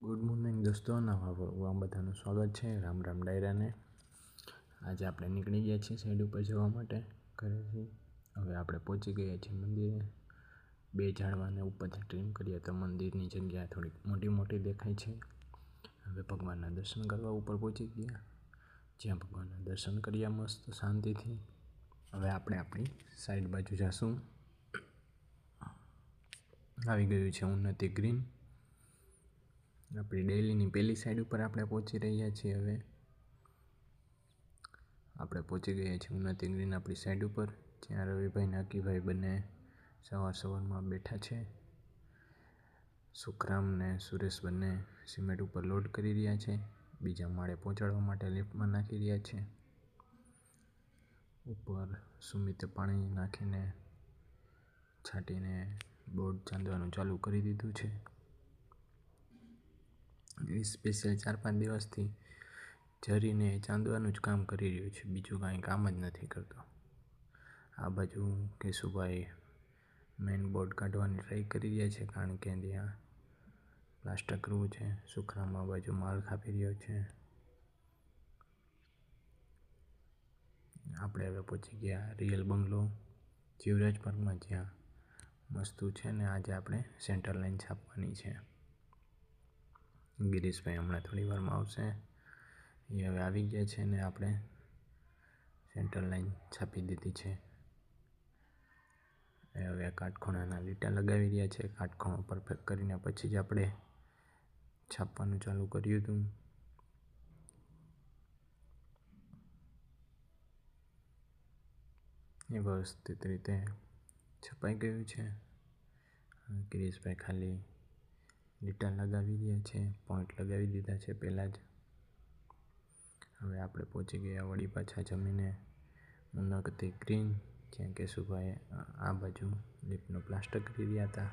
Good morning દોસ્તો, નવા વ્લોગમાં બધાનું સ્વાગત છે. રામ રામ ડાયરાને. આજે આપણે નીકળી ગયા છીએ સાઈડ ઉપર જવા માટે ઘરેથી. હવે આપણે પહોંચી ગયા છીએ મંદિરે. બે ઝાડવાને ઉપરથી ટ્રીમ કરીએ તો મંદિરની જગ્યા થોડીક મોટી મોટી દેખાય છે. હવે ભગવાનના દર્શન કરવા ઉપર પહોંચી ગયા, જ્યાં ભગવાનના દર્શન કર્યા મસ્ત શાંતિથી. હવે આપણે આપણી સાઈડ બાજુ જઈશું. આવી ગયું છે ઉન્નતિ ગ્રીન. આપણી ડેલીની પહેલી સાઈડ ઉપર આપણે પહોંચી રહ્યા છીએ. હવે આપણે પહોંચી ગયા છીએ ઉન્નતિ ગ્રીન આપણી સાઈડ ઉપર, જ્યાં રવિભાઈ ને અકીભાઈ બંને સવારમાં બેઠા છે. સુખરામ ને સુરેશ બંને સિમેન્ટ ઉપર લોડ કરી રહ્યા છે. બીજા માળે પહોંચાડવા માટે લિફ્ટમાં નાખી રહ્યા છે. ઉપર સુમિતે પાણી નાખીને છાંટીને બોર્ડ ચાંદવાનું ચાલુ કરી દીધું છે. એ સ્પેશિયલ 4-5 દિવસથી જરીને ચાંદવાનું જ કામ કરી રહ્યો છે, બીજું કાંઈ કામ જ નથી કરતો. આ બાજુ કેશુભાઈ મેઇન બોર્ડ કાઢવાની ટ્રાય કરી રહ્યા છે, કારણ કે ત્યાં પ્લાસ્ટર કરવું છે. સુખરામ આ બાજુ માલ કાપી રહ્યો છે. આપણે હવે પહોંચી ગયા રિયલ બંગલો જીવરાજ પાર્કમાં, જ્યાં વસ્તુ છે ને આજે આપણે સેન્ટર લાઈન છાપવાની છે. ગિરીશભાઈ હમણાં થોડી વારમાં આવશે. એ હવે આવી ગયા છે ને આપણે સેન્ટર લાઈન છાપી દીધી છે. એ હવે કાટખૂણાના લીટા લગાવી રહ્યા છે. કાટખૂણો પરફેક્ટ કરીને પછી જ આપણે છાપવાનું ચાલુ કર્યું હતું. એ વ્યવસ્થિત રીતે છપાઈ ગયું છે. ગિરીશભાઈ ખાલી લીટા લગાવી રહ્યા છે, પોઈન્ટ લગાવી દીધા છે પહેલાં જ. હવે આપણે પહોંચી ગયા વળી પાછા જમીને ઉન્નતિ ગ્રીન, જ્યાં કેશુભાઈ આ બાજુ લિફ્ટનું પ્લાસ્ટર કરી રહ્યા હતા.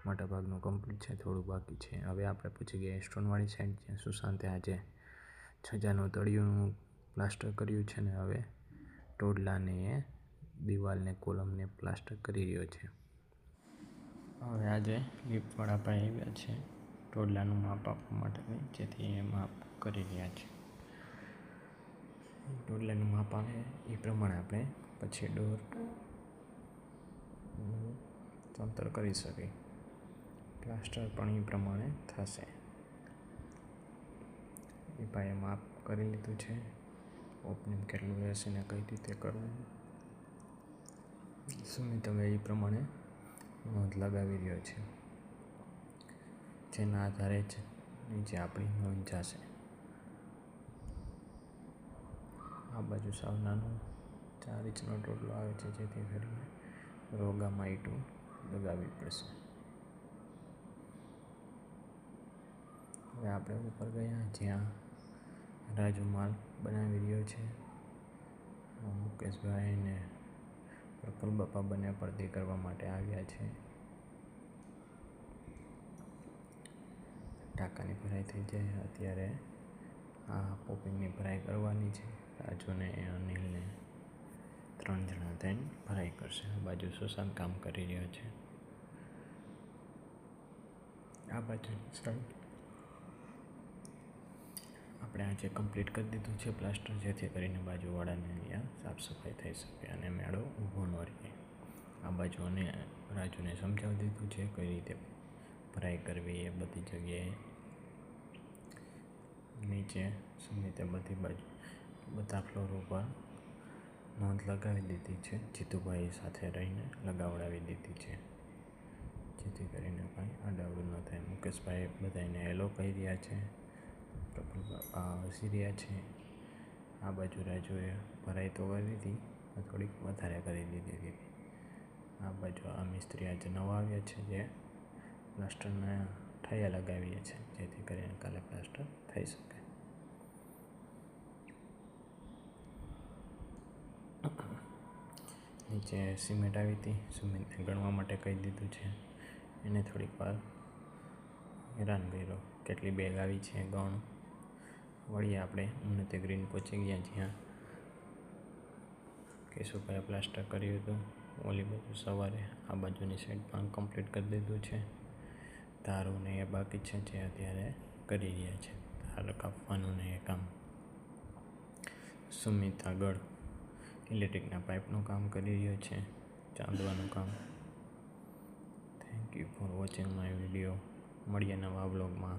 મોટાભાગનું કમ્પ્લીટ છે, થોડું બાકી છે. હવે આપણે પહોંચી ગયા સ્ટોનવાળી સાઈડ, જ્યાં સુશાંતે આજે છજાનું તળિયું પ્લાસ્ટર કર્યું છે ને હવે ટોડલાને એ દિવાલને કોલમને પ્લાસ્ટર કરી રહ્યો છે. હવે આજે લિફ્ટવાળા ભાઈ આવ્યા છે ટોડલાનું માપ આપવા માટે, જેથી એ માપ કરી રહ્યા છે. ટોડલાનું માપ આવે એ પ્રમાણે આપણે પછી ડોર અંતર કરી શકીએ. પ્લાસ્ટર પણ એ પ્રમાણે થશે. એ ભાઈએ માપ કરી લીધું છે. ઓપનિંગ કેટલું રહેશે ને કઈ રીતે કરવું, સુમિત હવે એ પ્રમાણે નોંધ લગાવી રહ્યો છે, જેના આધારે જ નીચે આપણી નોંધ જશે. આ બાજુ સાવ નાનું 4 ઇંચનો ટોડલો આવે છે, જેથી કરીને રોગામાં ઈંટું લગાવવી પડશે. હવે આપણે ઉપર ગયા, જ્યાં રાજુ માલ બનાવી રહ્યો છે. મુકેશભાઈ ને પ્રફુલ બાપા બંને પડતી કરવા માટે આવ્યા છે. ટાંકાની ભરાઈ થઈ જાય અત્યારે આ પોપિંગની ભરાઈ કરવાની છે. રાજુને અનિલને 3 જણા થઈને ભરાઈ કરશે. આ બાજુ સુશાંત કામ કરી રહ્યો છે. આ બાજુની સાઈડ આપણે આજે કમ્પ્લીટ કરી દીધું છે પ્લાસ્ટર, જેથી કરીને બાજુવાળાને અહીંયા સાફ સફાઈ થઈ શકે અને મેળો ઊભો ન રહે. આ બાજુ અને રાજુને સમજાવી દીધું છે કઈ રીતે ભરાઈ કરવી એ બધી જગ્યાએ. નીચે સુમિતે બધી બાજુ બધા ફ્લોર ઉપર નોંધ લગાવી દીધી છે. જીતુભાઈ સાથે રહીને લગાવડાવી દીધી છે, જેથી કરીને કાંઈ આડાઅવડું ન થાય. મુકેશભાઈ બધાને હેલો કહી રહ્યા છે. પ્રફુલ બાપા હસી રહ્યા છે. આ બાજુ રાજુએ ભરાઈ તો કરી દીધી, થોડીક વધારે કરી દીધી હતી. આ બાજુ આ મિસ્ત્રી આજે નવા આવ્યા છે, જે પ્લાસ્ટરના ઠાયા લગાવીએ છે, જેથી કરીને કાલે પ્લાસ્ટર થઈ શકે. નીચે સિમેન્ટ આવી હતી, સિમેન્ટને ગણવા માટે કહી દીધું છે. એને થોડીક વાર હેરાન કર્યો, કેટલી બેગ આવી છે ગણ. વળી આપણે ઉન્નતિ ગ્રીન પહોંચી ગયા, જ્યાં કેશુભાઈએ પ્લાસ્ટર કર્યું હતું. ઓલી બાજુ સવારે આ બાજુની સાઈડ પણ કમ્પ્લીટ કરી દીધું છે. તારું ને એ બાકી છે, જે અત્યારે કરી રહ્યા છે. તાર કાપવાનું ને એ કામ. સુમિત આગળ ઇલેક્ટ્રિકના પાઇપનું કામ કરી રહ્યો છે, ચાંદવાનું કામ. Thank you for watching my video. મળીએ નવા વ્લોગમાં.